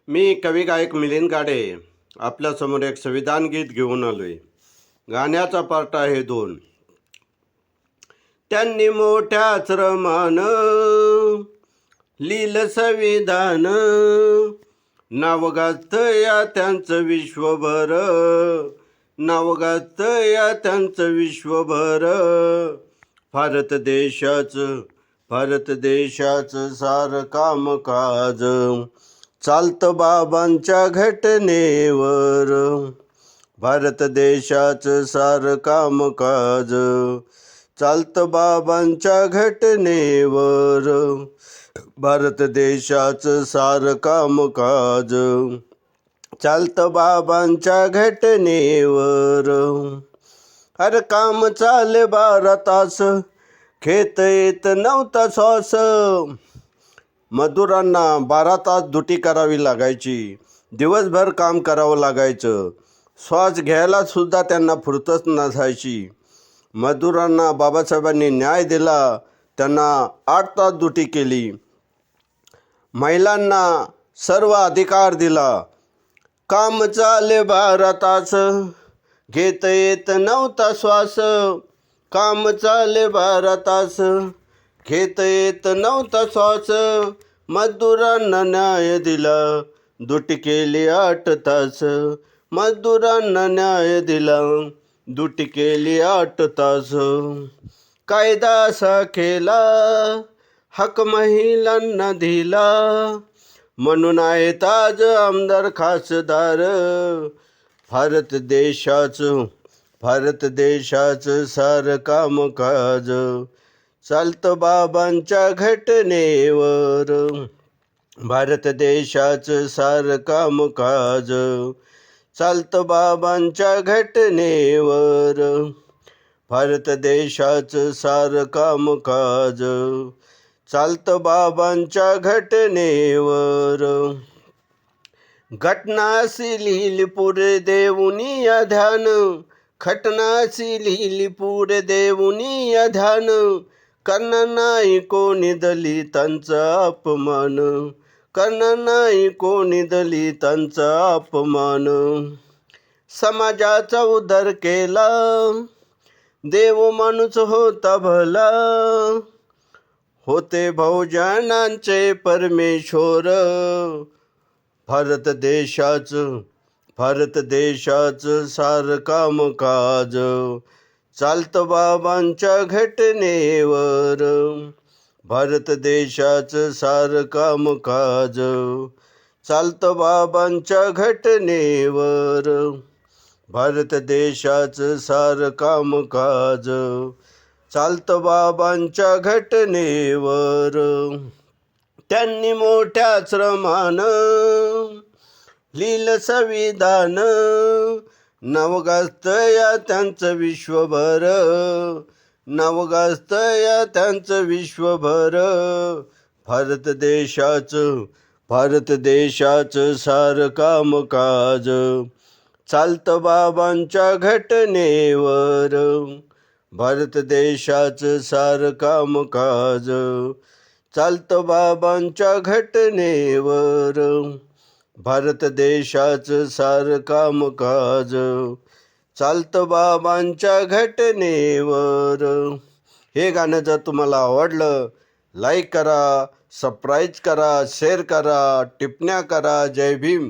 मी कवी गायक मिलिंद गाडे आपल्यासमोर एक संविधान गीत घेऊन आलोय. गाण्याचा पार्ट आहे 2. त्यांनी मोठ्या श्रमानं लिहिलं संविधान, नाव गाजतया त्यांचं विश्वभर, नाव गाजतया त्यांचं विश्वभर. भारत देशाचं सारं कामकाज चालतं बाबांच्या घटनेवर. भारत देशाचं सारं कामकाज चालतं बाबांच्या घटनेवर. भारत देशाचं सारं कामकाज चालतं बाबांच्या घटनेवर. अरे काम चाले 12 तास, खेत येत नव्हता श्वास. मजुरांना 12 तास ड्युटी करावी लागायची, दिवसभर काम करावं लागायचं, श्वास घ्यायला सुद्धा त्यांना फुरसत नसायची. मजुरांना बाबासाहेबांनी न्याय दिला, त्यांना 8 तास ड्युटी केली. महिलांना सर्व अधिकार दिला. काम चाले 12 तास, घेत येत नव्हता श्वास. काम चाले 12 तास, घेत येत नव्हता श्वास. मजदुरांना न्याय दिला, ड्युटी केली 8 तास. मजदुरांना न्याय दिला, ड्युटी केली 8 तास. कायदा असा केला, हक महिलांना दिला, म्हणून आहेत आज आमदार खासदार. भारत देशाचं सारं कामकाज चालतं बाबांच्या घटनेवर. भारत देशाचं सारं कामकाज चालतं बाबांच्या घटनेवर. भारत देशाचं सारं कामकाज चालतं बाबांच्या घटनेवर. घटनासी लिहिली पुढे देऊनी ध्यान, घटनासी लिहिली पुढे देऊनी ध्यान. करणार नाही कोणी दलितांचा अपमान, करणार नाही कोणी दलितांचा अपमान. समाजाचा उद्धार केला, देव माणूस होता भला, होते बहुजनांचे परमेश्वर. भारत देशाचं सारं कामकाज चालतं बाबांच्या घटनेवर. भारत देशाचं सारं कामकाज चालतं बाबांच्या घटनेवर. भारत देशाचं सारं कामकाज चालतं बाबांच्या घटनेवर. त्यांनी मोठ्या श्रमानं लिहिलं संविधान, नाव गाजतया त्यांचं विश्वभर, नाव गाजतया त्यांचं विश्वभर. भारत देशाचं सारं कामकाज चालतं बाबांच्या घटनेवर. भारत देशाचं सारं कामकाज चालतं बाबांच्या घटनेवर. भारत देशाचं सारं कामकाज चालतं बाबांच्या घटनेवर. हे गाणं जर तुम्हाला आवडलं, लाईक करा, सबस्क्राईब करा, शेअर करा, टिप्पण्या करा. जय भीम.